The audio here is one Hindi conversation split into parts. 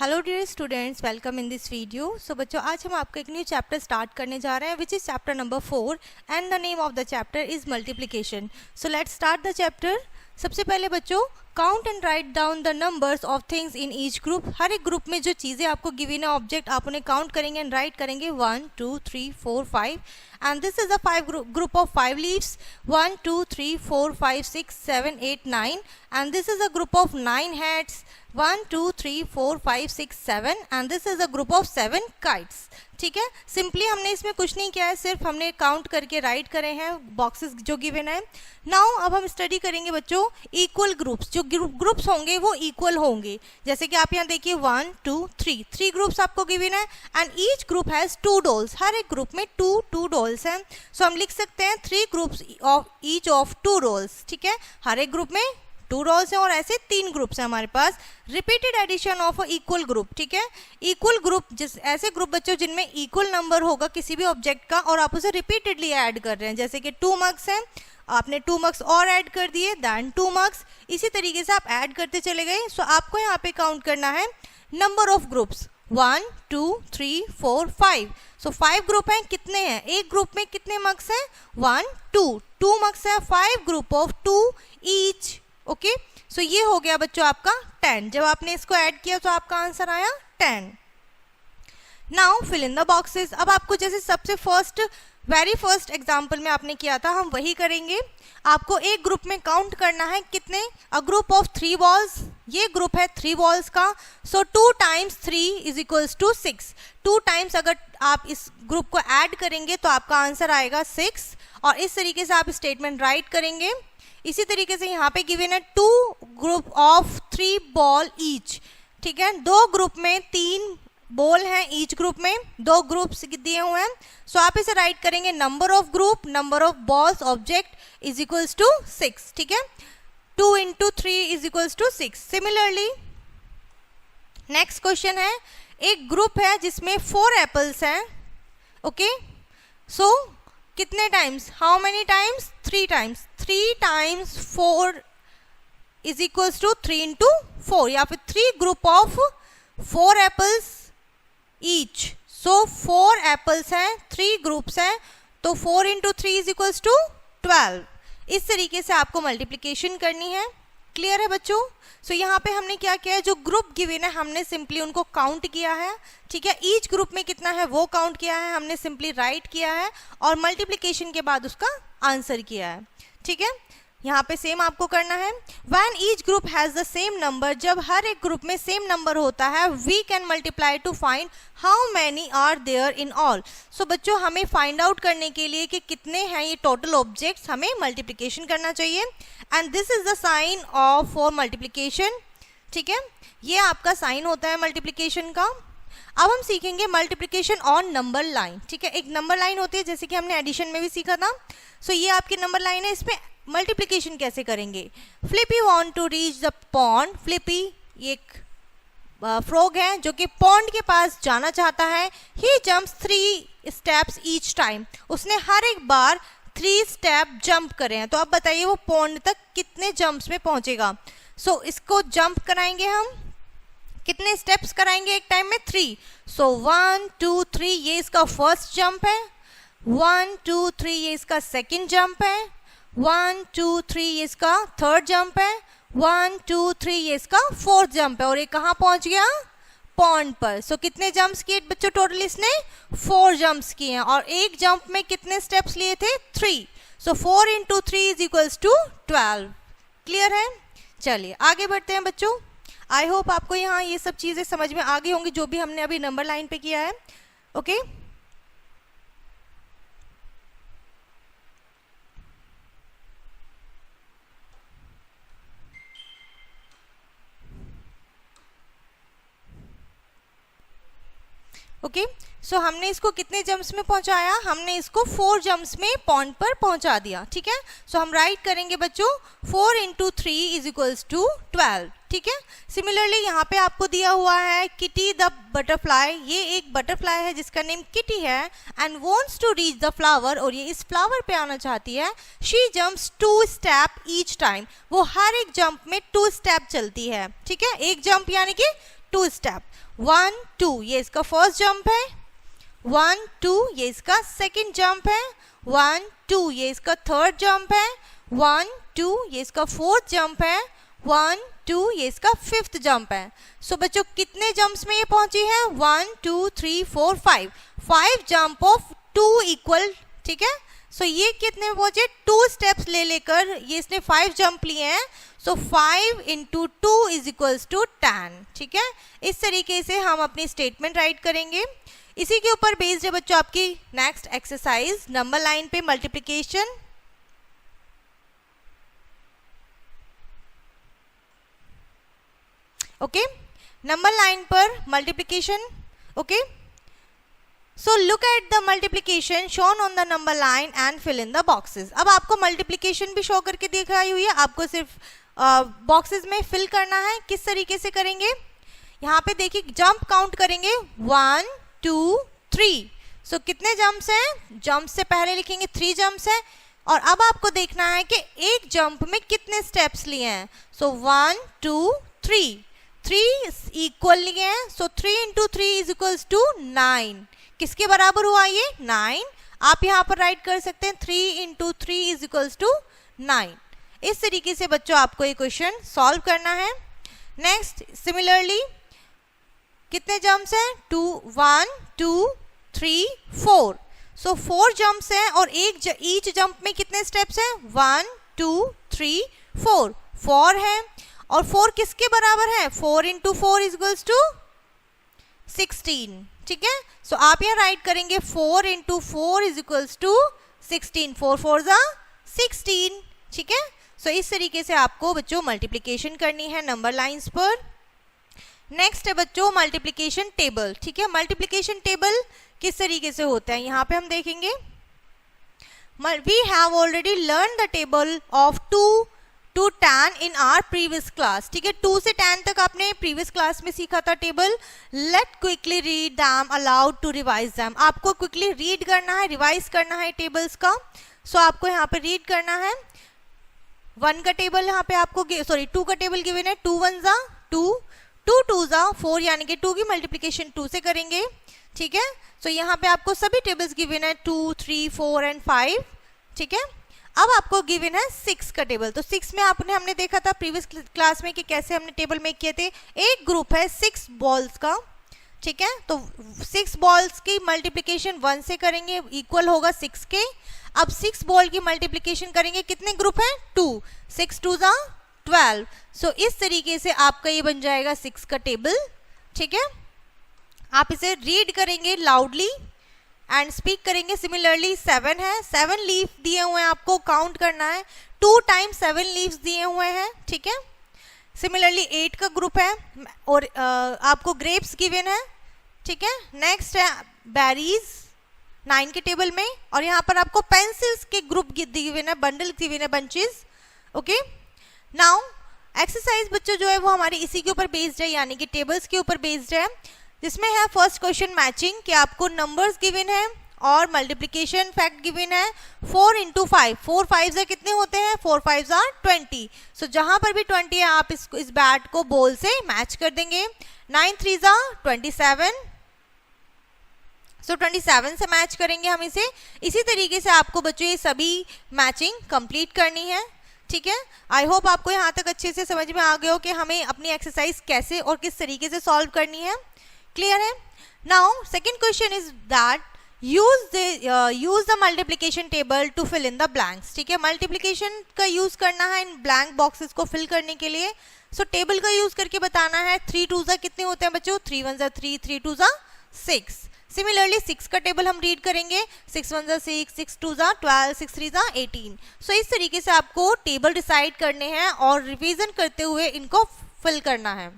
Hello dear students, welcome in this video. So बच्चों, आज हम आपको एक न्यू चैप्टर स्टार्ट करने जा रहे हैं which is chapter number 4 and the name of the chapter is multiplication. So let's start the chapter. सबसे पहले बच्चों, count and write down the numbers of things in each group. हर एक ग्रुप में जो चीज़ें आपको गिवन है ऑब्जेक्ट, आप उन्हें काउंट करेंगे एंड राइट करेंगे 1 2 3 4 5 and this is a group of 5 leaves 1 2 3 4 5 6 7 8 9 and this is a group of 9 hats 1 2 3 4 5 6 7 and this is a group of 7 kites। ठीक है, सिंपली हमने इसमें कुछ नहीं किया है, सिर्फ हमने काउंट करके राइट करे हैं बॉक्सेस जो गिवन है। नाउ अब हम स्टडी करेंगे बच्चों इक्वल ग्रुप्स। जो ग्रुप्स होंगे वो इक्वल होंगे, जैसे कि आप यहाँ देखिए 1 2 3 ग्रुप्स आपको गिवन है and each group has 2 dolls. हर एक ग्रुप में 2 डॉल्स हैं। सो हम लिख सकते हैं 3 groups of each of 2 dolls. ठीक है, हर एक ग्रुप में 2 डॉल्स हैं और ऐसे 3 ग्रुप्स हैं हमारे पास। Repeated addition of a equal group. ठीक है, इक्वल ग्रुप ऐसे ग्रुप बच्चों जिनमें इक्वल नंबर होगा किसी भी ऑब्जेक्ट का और आप उसे रिपीटेडली ऐड कर रहे हैं, जैसे कि 2 मग्स हैं, आपने 2 मग्स और ऐड कर दिए दैन 2 मग्स। इसी तरीके से आप ऐड करते चले गए। सो आपको यहाँ पे काउंट करना है number of groups 1 2 3 4 5। So 5 group हैं। कितने हैं एक ग्रुप में, कितने मग्स हैं 1 2 मग्स है, 5 ग्रुप ऑफ 2 ईच। ओके, सो ये हो गया बच्चों आपका 10। जब आपने इसको ऐड किया तो आपका आंसर आया 10। Now fill in the boxes. अब आपको जैसे सबसे वेरी फर्स्ट एग्जाम्पल में आपने किया था, हम वही करेंगे। आपको एक ग्रुप में काउंट करना है कितने, अ ग्रुप ऑफ 3 बॉल्स। ये ग्रुप है 3 बॉल्स का। So 2 times 3 is equals to 6। 2 times अगर आप इस ग्रुप को ऐड करेंगे तो आपका आंसर आएगा 6 और इस तरीके से आप स्टेटमेंट राइट करेंगे। इसी तरीके से यहाँ पे गिवन है 2 ग्रुप ऑफ 3 बॉल ईच। ठीक है, 2 ग्रुप में 3 बॉल हैं ईच ग्रुप में, 2 ग्रुप्स दिए हुए हैं। सो आप इसे राइट करेंगे number of group, number of balls object is equals to 6। ठीक है, 2 into 3 is equals to 6। Similarly next question है, एक ग्रुप है जिसमें 4 एप्पल्स हैं। ओके, सो कितने times, how many times 3 times. 3 times 4 is equals to 3 into 4 या फिर 3 group of 4 apples each. So 4 apples हैं, 3 ग्रुप्स हैं, तो 4 इंटू 3 इज इक्वल्स टू 12। इस तरीके से आपको मल्टीप्लिकेशन करनी है। क्लियर है बच्चों? सो यहाँ पे हमने क्या किया है, जो ग्रुप गिवन है हमने सिंपली उनको काउंट किया है। ठीक है, ईच ग्रुप में कितना है वो काउंट किया है, हमने सिंपली राइट किया है और मल्टीप्लिकेशन के बाद उसका आंसर किया है। ठीक है, यहाँ पे सेम आपको करना है। When each group has the same number, जब हर एक ग्रुप में सेम नंबर होता है, we can multiply to find how many are there in all. So बच्चों, हमें फाइंड आउट करने के लिए कि कितने हैं ये टोटल ऑब्जेक्ट्स, हमें मल्टीप्लिकेशन करना चाहिए and this is the sign of for multiplication. ठीक है, ये आपका साइन होता है मल्टीप्लिकेशन का। अब हम सीखेंगे मल्टीप्लिकेशन ऑन नंबर लाइन। ठीक है, एक नंबर लाइन होती है जैसे कि हमने एडिशन में भी सीखा था। सो ये आपकी नंबर लाइन है, इसमें मल्टीप्लिकेशन कैसे करेंगे। Flippy want to reach the pond. Flippy एक फ्रॉग है जो कि पॉन्ड के पास जाना चाहता है। He jumps 3 steps each time. उसने हर एक बार 3 स्टेप जंप करे हैं, तो अब बताइए वो पॉन्ड तक कितने जंप्स में पहुंचेगा। सो इसको जंप कराएंगे हम, कितने स्टेप्स कराएंगे एक टाइम में 3। सो 1 2 3 ये इसका फर्स्ट जंप है, 1 2 3 ये इसका सेकेंड जंप है, 1 2 3 ये इसका थर्ड जंप है, 1 2 3 ये इसका फोर्थ जंप है और ये कहाँ पहुंच गया, पॉन्ड पर। सो कितने जंप्स किए बच्चों टोटल, इसने 4 जंप्स किए हैं और एक जंप में कितने स्टेप्स लिए थे 3। So 4 into 3 is equals to 12। Clear है? चलिए आगे बढ़ते हैं बच्चों। आई होप आपको यहाँ ये सब चीज़ें समझ में आ गई होंगी जो भी हमने अभी नंबर लाइन पे किया है। ओके, ओके, सो हमने इसको कितने जंप्स में पहुंचाया, हमने इसको 4 जंप्स में पॉन्ड पर पहुंचा दिया। ठीक है, सो हम राइट करेंगे बच्चों 4 इंटू 3 इज इक्वल्स टू 12। ठीक है, सिमिलरली यहाँ पे आपको दिया हुआ है किटी द बटरफ्लाई। ये एक बटरफ्लाई है जिसका नेम किटी है and wants to reach the flower, और ये इस फ्लावर पे आना चाहती है। She jumps 2 step each time. वो हर एक जंप में 2 स्टेप चलती है। ठीक है, एक जंप यानी कि 2 स्टेप, 1 2 ये इसका फर्स्ट जंप है, 1 2 ये इसका सेकंड जंप है, 1 2 ये इसका थर्ड जंप है, 1 2 ये इसका फोर्थ जंप है, 1 2 ये इसका फिफ्थ जंप है। सो बच्चों कितने जंप्स में ये पहुंची है? 1 2 3 4 5 जंप ऑफ 2 इक्वल, ठीक है। सो ये कितने में पहुंचे? 2 स्टेप्स ले लेकर ये इसने 5 जंप लिए हैं। सो 5 इंटू 2 इज इक्वल्स टू 10, ठीक है। इस तरीके से हम अपनी स्टेटमेंट राइट करेंगे। इसी के ऊपर बेस्ड है बच्चों आपकी नेक्स्ट एक्सरसाइज नंबर लाइन पे मल्टीप्लिकेशन। ओके, नंबर लाइन पर multiplication. Okay, so look at the multiplication shown on the number line and fill in the boxes. अब आपको मल्टीप्लिकेशन भी शो करके दिखाई हुई है, आपको सिर्फ बॉक्सेस में फिल करना है। किस तरीके से करेंगे? यहाँ पे देखिए जंप काउंट करेंगे 1 2 3। सो कितने जंप्स हैं? जंप से पहले लिखेंगे 3 जंप्स हैं। और अब आपको देखना है कि एक जंप में कितने स्टेप्स लिए हैं। सो 1 2 3 इक्वल लिए हैं। सो 3 इंटू 3 इज इक्वल्स टू 9। किसके बराबर हुआ ये? 9। आप यहाँ पर राइट कर सकते हैं 3 इंटू 3 इज इक्वल्स टू 9। इस तरीके से बच्चों आपको ये क्वेश्चन सॉल्व करना है। नेक्स्ट सिमिलरली कितने जंप्स हैं? 1 2 3 4। सो 4 जंप्स हैं और ईच जंप में कितने स्टेप्स हैं? 1 2 3 4 है। और 4 किसके बराबर है? 4 इंटू 4 इज इक्वल्स टू 16, ठीक है। सो आप यहाँ राइट करेंगे 4 इंटू 4 इज इक्वल्स टू 16। 4 4 16, ठीक है। सो इस तरीके से आपको बच्चों मल्टीप्लिकेशन करनी है नंबर लाइंस पर। नेक्स्ट है बच्चों मल्टीप्लिकेशन टेबल, ठीक है। मल्टीप्लिकेशन टेबल किस तरीके से होता है यहाँ पे हम देखेंगे। We have already learn the table of 2 to 10 in our previous class, ठीक है। 2 से 10 तक आपने प्रीवियस क्लास में सीखा था table. Let quickly read them aloud to revise them. आपको क्विकली रीड करना है, रिवाइज करना है टेबल्स का। सो आपको यहाँ पे रीड करना है। 1 का टेबल यहाँ पे आपको 2 का टेबल गिवन है। 2 1 जा 2, 2 2 जा 4, यानी कि 2 की मल्टीप्लिकेशन 2 से करेंगे, ठीक है। सो यहाँ पे आपको सभी टेबल्स गिवन है 2 3 4 एंड 5, ठीक है। अब आपको गिवन है 6 का टेबल। तो 6 में हमने देखा था प्रीवियस क्लास में कि कैसे हमने टेबल मेक किए थे। एक ग्रुप है 6 बॉल्स का, ठीक है। तो 6 बॉल्स की मल्टीप्लिकेशन 1 से करेंगे, इक्वल होगा 6 के। अब 6 बॉल की मल्टीप्लिकेशन करेंगे, कितने ग्रुप हैं? 2, 6 2 जा 12। सो इस तरीके से आपका ये बन जाएगा 6 का टेबल, ठीक है। आप इसे रीड करेंगे लाउडली एंड स्पीक करेंगे। सिमिलरली 7 है, 7 लीफ दिए हुए हैं, आपको काउंट करना है। 2 टाइम्स 7 लीव्स दिए हुए हैं, ठीक है। सिमिलरली 8 का ग्रुप है और आपको ग्रेप्स गिवन है, ठीक है। नेक्स्ट है बेरीज 9 के टेबल में, और यहाँ पर आपको पेंसिल्स के ग्रुप गिवन है, बंडल गिवन है, बंचेस। ओके, नाउ एक्सरसाइज बच्चों जो है वो हमारी इसी के ऊपर बेस्ड है, यानी कि टेबल्स के ऊपर बेस्ड है, जिसमें है फर्स्ट क्वेश्चन मैचिंग, कि आपको नंबर्स गिवन है और मल्टीप्लिकेशन फैक्ट गिवन है। 4 इंटू 5, 4 5 से कितने होते हैं? 4 5 20। सो जहां पर भी 20 है आप इस बैट को बॉल से मैच कर देंगे। 9 3 27। सो 27 से मैच करेंगे हम इसे। इसी तरीके से आपको बच्चों ये सभी मैचिंग कंप्लीट करनी है, ठीक है। आई होप आपको यहाँ तक अच्छे से समझ में आ गया हो कि हमें अपनी एक्सरसाइज कैसे और किस तरीके से सॉल्व करनी है। क्लियर है? Now second question is that use the multiplication table to fill in the blanks, ठीक है। मल्टीप्लिकेशन का यूज करना है इन ब्लैंक बॉक्सेस को फिल करने के लिए। सो टेबल का यूज करके बताना है। 3 2 जा कितने होते हैं बच्चों? 3 1 जा 3, 3 2 जा 6। सिमिलरली 6 का टेबल हम रीड करेंगे। 6 1 जा 6, 6 2 जा 12, 6 3 जा 18। सो इस तरीके से आपको टेबल डिसाइड करने हैं और रिवीजन करते हुए इनको फिल करना है,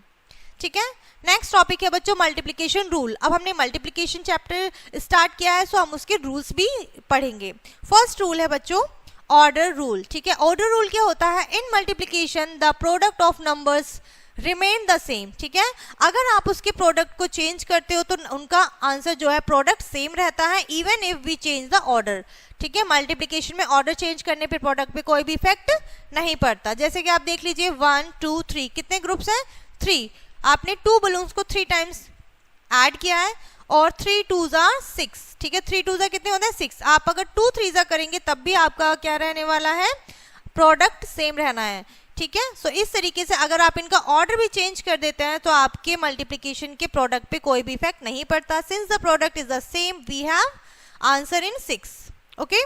ठीक है। नेक्स्ट टॉपिक है बच्चों मल्टीप्लिकेशन रूल। अब हमने मल्टीप्लिकेशन चैप्टर स्टार्ट किया है, सो हम उसके रूल्स भी पढ़ेंगे। फर्स्ट रूल है बच्चों ऑर्डर रूल, ठीक है। ऑर्डर रूल क्या होता है? इन multiplication the product of numbers remain the same, ठीक है। अगर आप उसके प्रोडक्ट को चेंज करते हो तो उनका आंसर जो है प्रोडक्ट सेम रहता है, even if we change the order, ठीक है। मल्टीप्लिकेशन में ऑर्डर चेंज करने पे प्रोडक्ट पे कोई भी इफेक्ट नहीं पड़ता। जैसे कि आप देख लीजिए 1 2 3 कितने ग्रुप्स हैं? 3। आपने 2 बलून्स को 3 टाइम्स ऐड किया है और 3 2s are 6, ठीक है। 3 2s कितने होते हैं 6। आप अगर 2 3s करेंगे तब भी आपका क्या रहने वाला है, प्रोडक्ट सेम रहना है, ठीक है। सो इस तरीके से अगर आप इनका ऑर्डर भी चेंज कर देते हैं तो आपके मल्टीप्लिकेशन के प्रोडक्ट पे कोई भी इफेक्ट नहीं पड़ता। Since the product is the same we have answer in 6, okay.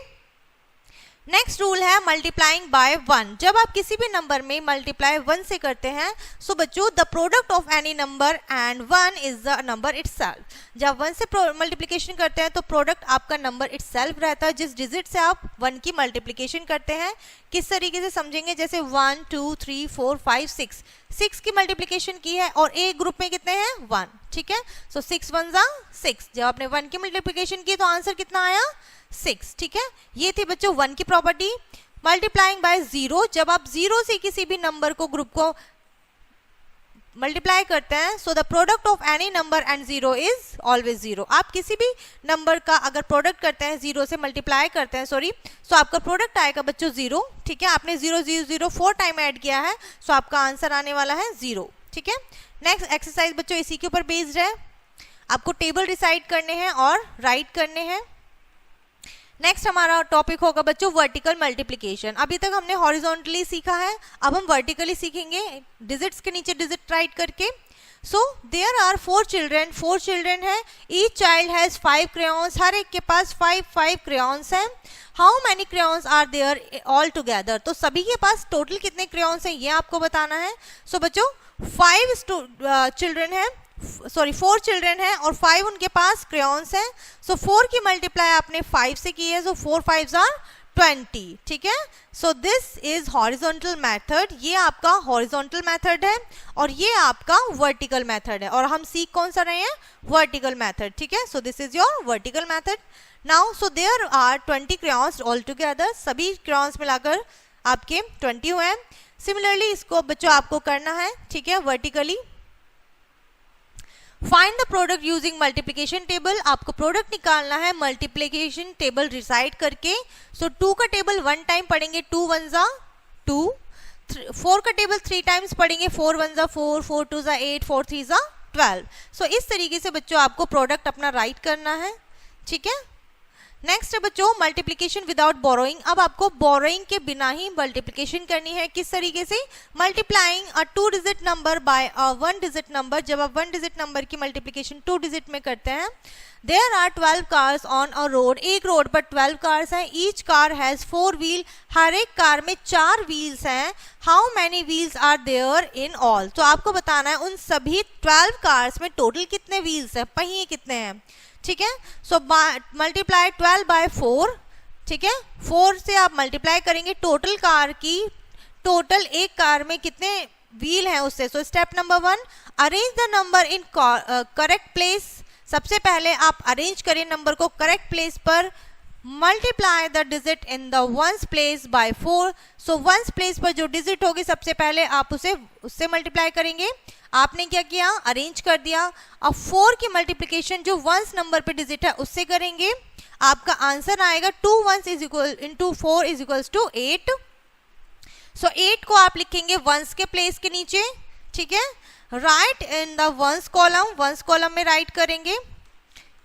Next rule है मल्टीप्लाइंग बाय 1। जब आप किसी भी नंबर में मल्टीप्लाई 1 से करते हैं सो बच्चों the product of any number and 1 is the number itself. जब 1 से मल्टीप्लिकेशन करते हैं तो प्रोडक्ट आपका नंबर इटसेल्फ रहता है, जिस डिजिट से आप 1 की मल्टीप्लिकेशन करते हैं। किस तरीके से समझेंगे, जैसे 1 2 3 4 5 6 की मल्टीप्लिकेशन की है और एक ग्रुप में कितने हैं 1, ठीक है। सो 6 1 जा 6। जब आपने 1 की मल्टीप्लिकेशन की तो आंसर कितना आया 6, ठीक है। ये थी बच्चों 1 की प्रॉपर्टी। मल्टीप्लाइंग बाय 0, जब आप 0 से किसी भी नंबर को ग्रुप को मल्टीप्लाई करते हैं so the product of any number and 0 is always 0। आप किसी भी नंबर का अगर प्रोडक्ट करते हैं 0 से मल्टीप्लाई करते हैं सो आपका प्रोडक्ट आएगा बच्चों 0, ठीक है। आपने 0 0 0 4 टाइम ऐड किया है सो आपका आंसर आने वाला है 0, ठीक है। नेक्स्ट एक्सरसाइज बच्चों इसी के ऊपर बेस्ड है। आपको टेबल डिसाइड करने हैं और राइट करने हैं। नेक्स्ट हमारा टॉपिक होगा बच्चों वर्टिकल मल्टीप्लिकेशन। अभी तक हमने हॉरिजॉन्टली सीखा है, अब हम वर्टिकली सीखेंगे डिजिट्स के नीचे डिजिट राइट करके। सो देयर आर 4 चिल्ड्रन है। ईच चाइल्ड हैज 5 crayons, हर एक के पास 5 crayons हैं। How many crayons are there all together, तो सभी के पास टोटल कितने crayons हैं ये आपको बताना है। सो बच्चों 4 चिल्ड्रन हैं और 5 उनके पास crayons हैं। सो 4 की मल्टीप्लाई आपने 5 से की है, सो 4 5s are 20, ठीक है। So this is horizontal method, ये आपका हॉरिजॉन्टल मेथड है और ये आपका वर्टिकल मेथड है। और हम सीख कौन सा रहे हैं, वर्टिकल मेथड, ठीक है। So this is your vertical method. Now so there are 20 crayons all together, सभी crayons मिलाकर आपके 20 हुए हैं। सिमिलरली इसको बच्चों आपको करना है, ठीक है, vertically. Find the product using multiplication table, आपको प्रोडक्ट निकालना है मल्टीप्लिकेशन टेबल डिसाइड करके। सो 2 का टेबल 1 टाइम पढ़ेंगे, 2 1 जा 2। 4 का टेबल 3 टाइम्स पढ़ेंगे, 4 1 जा 4, 4 2 जा 8, 4 3 जा 12। सो इस तरीके से बच्चों आपको प्रोडक्ट अपना राइट करना है, ठीक है। नेक्स्ट है बच्चों मल्टीप्लिकेशन विदाउट बोरोइंग। अब आपको बोरोइंग के बिना ही मल्टीप्लिकेशन करनी है। किस तरीके से, multiplying a 2 digit number by a 1 digit number. जब आप 1 डिजिट नंबर की मल्टीप्लिकेशन 2 डिजिट में करते हैं। There are 12 cars on a road, एक रोड पर 12 कार्स हैं। ईच कार हैज 4 व्हील, हर एक कार में 4 व्हील्स हैं। How many wheels are there in all, तो आपको बताना है उन सभी 12 कार्स में टोटल कितने व्हील्स हैं, पहिए कितने हैं, ठीक है। सो मल्टीप्लाई 12 बाय 4, ठीक है। 4 से आप मल्टीप्लाई करेंगे टोटल कार की, टोटल एक कार में कितने व्हील हैं उससे। So step number 1, arrange the number in correct place. सबसे पहले आप अरेंज करें नंबर को करेक्ट प्लेस पर। Multiply the digit in the ones place by 4। So ones place पर जो डिजिट होगी सबसे पहले आप उससे मल्टीप्लाई करेंगे। आपने क्या किया, अरेंज कर दिया। अब 4 की मल्टीप्लिकेशन जो वंस नंबर पे डिजिट है उससे करेंगे। आपका आंसर आएगा 2 1s is equal into 4 is equals to 8। So 8 को आप लिखेंगे वंस के प्लेस के नीचे, ठीक है। Right in the ones column में राइट करेंगे,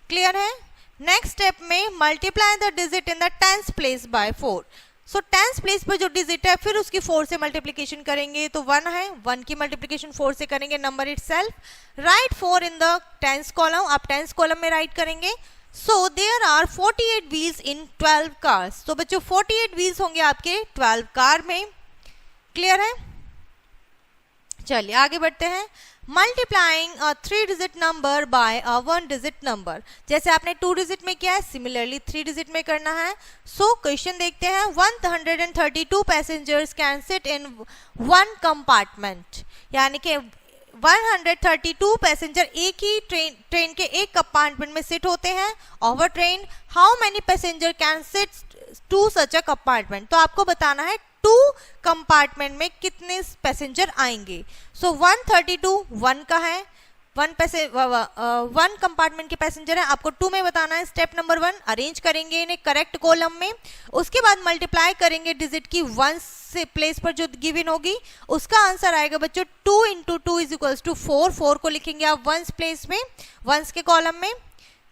क्लियर है। नेक्स्ट स्टेप में multiply the digit in the tens place by 4। So tens place पर जो डिजिट है फिर उसकी 4 से मल्टीप्लिकेशन करेंगे, तो 1 है, 1 की मल्टीप्लिकेशन 4 से करेंगे number itself. Write 4 in the tens column, आप टेंस कॉलम में राइट करेंगे। So there are 48 wheels in 12 cars. तो बच्चों 48 व्हील्स होंगे आपके 12 कार में, क्लियर है। चलिए आगे बढ़ते हैं। Multiplying a 3 digit number by a 1 digit number, जैसे आपने 2 डिजिट में किया है सिमिलरली 3 डिजिट में करना है। सो क्वेश्चन देखते हैं। 132 passengers can sit in 1 compartment, यानी कि 132 पैसेंजर एक ही ट्रेन के एक कंपार्टमेंट में सिट होते हैं over train. How many passenger can sit to such a compartment, तो आपको बताना है 2 कंपार्टमेंट में कितने पैसेंजर आएंगे। सो 132 1 का है, वन कंपार्टमेंट के पैसेंजर हैं, आपको 2 में बताना है। स्टेप नंबर 1, अरेंज करेंगे इन्हें करेक्ट कॉलम में, उसके बाद मल्टीप्लाई करेंगे डिजिट की 1 से प्लेस पर जो गिवन होगी, उसका आंसर आएगा बच्चों 2 × 2 = 4। 4 को लिखेंगे आप 1 प्लेस में, 1 के कॉलम में।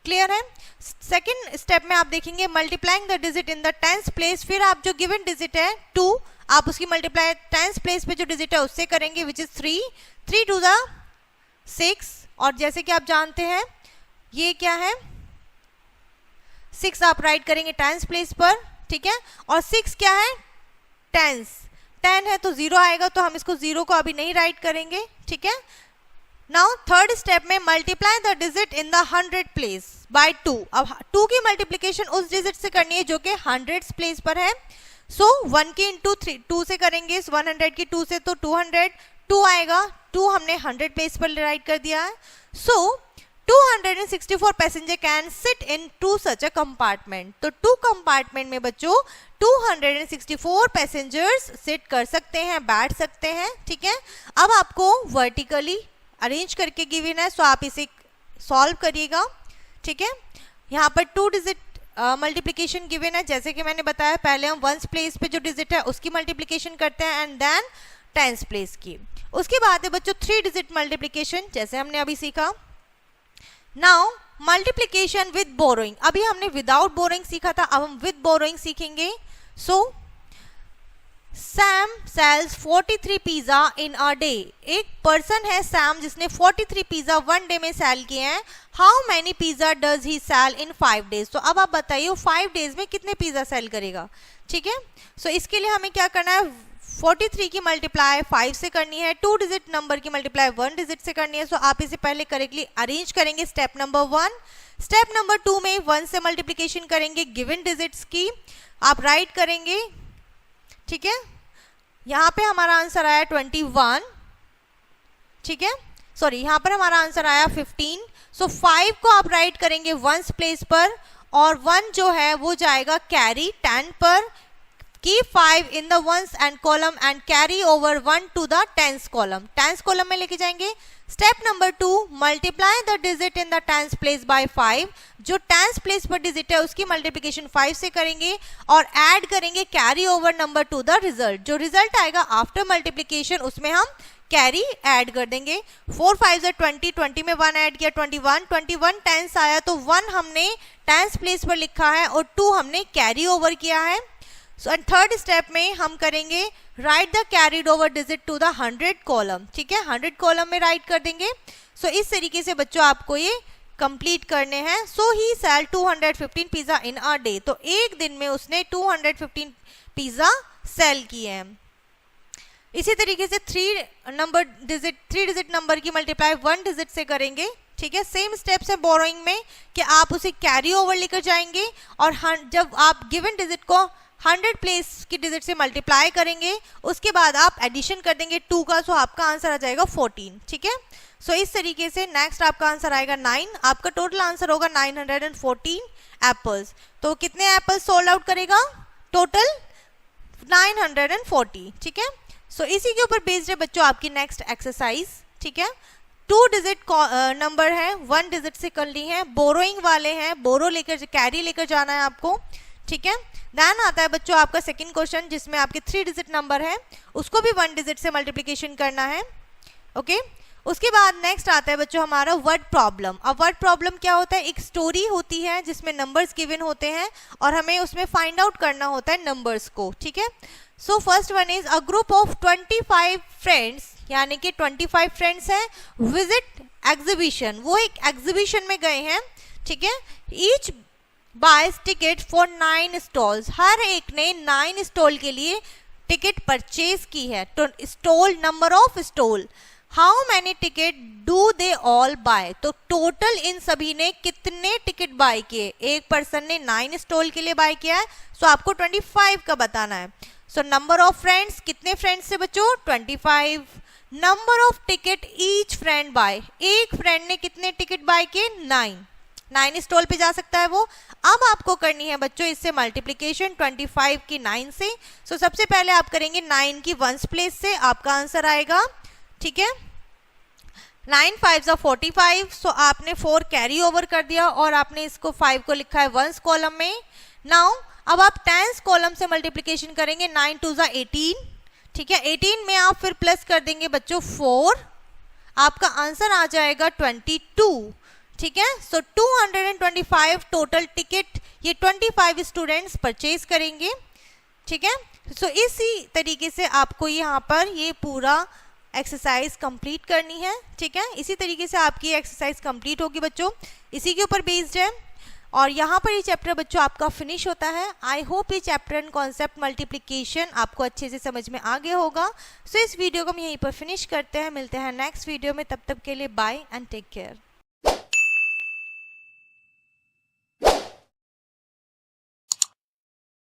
क्लियर है। सेकेंड स्टेप में आप देखेंगे multiplying the digit in the 10th place, फिर आप जो गिवन डिजिट है 2, आप उसकी मल्टीप्लाई 10th प्लेस पे जो डिजिट है उससे करेंगे, विच इज 3। 3 × 2 = 6, और जैसे कि आप जानते हैं ये क्या है, 6 आप राइट करेंगे 10th प्लेस पर, ठीक है। और 6 क्या है, 10 है तो 0 आएगा, तो हम इसको 0 को अभी नहीं राइट करेंगे, ठीक है। नाउ थर्ड स्टेप में multiply the digit in the 100 place by 2। अब 2 की मल्टीप्लिकेशन उस डिजिट से करनी है जो कि 100 प्लेस पर है। सो 1 की इंटू 2 से करेंगे, 100 की 2 से तो 200, 2 आएगा, 2 हमने 100 प्लेस पर राइट कर दिया है। सो 264 passenger can sit in 2 such a compartment. तो 2 कंपार्टमेंट में बच्चों 264 पैसेंजर्स सिट कर सकते हैं, बैठ सकते हैं, ठीक है। अब आपको वर्टिकली अरेंज करके गिवन है, सो आप इसे सॉल्व करिएगा, ठीक है। यहाँ पर 2 डिजिट मल्टीप्लिकेशन गिवन है, जैसे कि मैंने बताया पहले हम 1 प्लेस पे जो डिजिट है उसकी मल्टीप्लिकेशन करते हैं एंड देन 10th प्लेस की। उसके बाद है बच्चों 3 डिजिट मल्टीप्लिकेशन, जैसे हमने अभी सीखा। नाउ मल्टीप्लिकेशन विद बोरोइंग, अभी हमने विदाउट बोरोइंग सीखा था, अब हम विद बोरोइंग सीखेंगे। So Sam sells 43 pizza in a day. एक पर्सन है सैम जिसने 43 पिज्जा 1 डे में सेल किए हैं। How many pizza does he sell in 5 days. तो अब आप बताइए 5 डेज में कितने पिज्जा सेल करेगा, ठीक है। सो इसके लिए हमें क्या करना है, 43 की मल्टीप्लाई 5 से करनी है, 2 डिजिट नंबर की मल्टीप्लाई 1 डिजिट से करनी है। सो आप इसे पहले करेक्टली अरेंज करेंगे, स्टेप नंबर 1। स्टेप नंबर 2 में 1 से मल्टीप्लिकेशन करेंगे गिवन डिजिट्स की, आप राइट करेंगे, ठीक है। यहाँ पे हमारा आंसर आया 21, ठीक है। सॉरी, यहाँ पर हमारा आंसर आया 15। सो 5 को आप राइट करेंगे 1 प्लेस पर, और 1 जो है वो जाएगा कैरी 10 पर। Keep 5 in the 1st and column and carry over 1 to the 10th column. 10th column में लेके जाएंगे। Step number 2, multiply the digit in the 10th place by 5। जो 10th प्लेस पर डिजिट है उसकी मल्टीप्लिकेशन 5 से करेंगे और ऐड करेंगे carry over number two the result. जो रिजल्ट आएगा आफ्टर मल्टीप्लिकेशन उसमें हम कैरी ऐड कर देंगे। 4 5 20, 20 में 1 ऐड किया 21, 21 10th आया तो 1 हमने 10th प्लेस पर लिखा है और 2 हमने कैरी ओवर किया है। सो थर्ड स्टेप में हम करेंगे write the carried over digit to the 100 column, ठीक है, 100 कॉलम में राइट कर देंगे। सो इस तरीके से बच्चों आपको ये कंप्लीट करने हैं। So he sell 215 pizza in a day. तो एक दिन में उसने 215 पिज्जा सेल किए हैं। इसी तरीके से 3 डिजिट नंबर की मल्टीप्लाई 1 डिजिट से करेंगे, ठीक है। सेम स्टेप्स है बोरोइंग में कि आप उसे कैरी ओवर लेकर जाएंगे और जब आप गिवन डिजिट को 100 प्लेस की डिजिट से मल्टीप्लाई करेंगे उसके बाद आप एडिशन कर देंगे 2 का, सो आपका आंसर आ जाएगा 14, ठीक है। सो इस तरीके से नेक्स्ट आपका आंसर आएगा 9। आपका टोटल आंसर होगा 914 एप्पल्स। तो कितने एप्पल्स सोल्ड आउट करेगा, टोटल 940, ठीक है। सो इसी के ऊपर बेस्ड है बच्चों आपकी नेक्स्ट एक्सरसाइज, ठीक है। 2 डिजिट नंबर है, 1 डिजिट से कर ली है, बोरोइंग वाले हैं, बोरो लेकर कैरी लेकर जाना है आपको, ठीक है। देन आता है बच्चों आपका सेकंड क्वेश्चन जिसमें आपके 3 डिजिट नंबर है उसको भी 1 डिजिट से मल्टीप्लिकेशन करना है, ओके। उसके बाद नेक्स्ट आता है बच्चों हमारा वर्ड प्रॉब्लम। अब वर्ड प्रॉब्लम क्या होता है, एक स्टोरी होती है जिसमें नंबर्स गिवन होते हैं और हमें उसमें फाइंड आउट करना होता है नंबर्स को, ठीक है। So first one is a group of 25 friends, यानी कि 25 फ्रेंड्स हैं, विजिट एग्जीबिशन, वो एक एग्जीबिशन में गए हैं, ठीक है। Each buys ticket for 9 stalls, हर एक ने 9 स्टॉल के लिए टिकट परचेज की है। तो stall, number of stall, how many ticket do they all buy, तो टोटल इन सभी ने कितने टिकट बाय किए। एक पर्सन ने 9 स्टॉल के लिए बाय किया है, सो आपको 25 का बताना है। सो नंबर ऑफ फ्रेंड्स, कितने फ्रेंड्स से बच्चों 25। Number of ticket each friend buy, एक फ्रेंड ने कितने टिकट बाय किए 9 स्टॉल पे जा सकता है वो। अब आपको करनी है बच्चों इससे मल्टीप्लिकेशन 25 की 9 से। सो सबसे पहले आप करेंगे 9 की 1s प्लेस से, आपका आंसर आएगा, ठीक है। 9 5 45, सो आपने 4 कैरी ओवर कर दिया और आपने इसको 5 को लिखा है 1s कॉलम में। नाउ अब आप 10s कॉलम से मल्टीप्लिकेशन करेंगे, 9 2 18, ठीक है। 18 में आप फिर प्लस कर देंगे बच्चों 4, आपका आंसर आ जाएगा 22, ठीक है। सो 225 टोटल टिकट ये 25 स्टूडेंट्स परचेज करेंगे, ठीक है। सो इसी तरीके से आपको यहाँ पर ये पूरा एक्सरसाइज कंप्लीट करनी है, ठीक है। इसी तरीके से आपकी एक्सरसाइज कंप्लीट होगी बच्चों, इसी के ऊपर बेस्ड है। और यहाँ पर ये चैप्टर बच्चों आपका फिनिश होता है। आई होप ये चैप्टर एंड कॉन्सेप्ट मल्टीप्लिकेशन आपको अच्छे से समझ में आ गया होगा। सो इस वीडियो को हम यहीं पर फिनिश करते हैं, मिलते हैं नेक्स्ट वीडियो में, तब तक के लिए बाय एंड टेक केयर।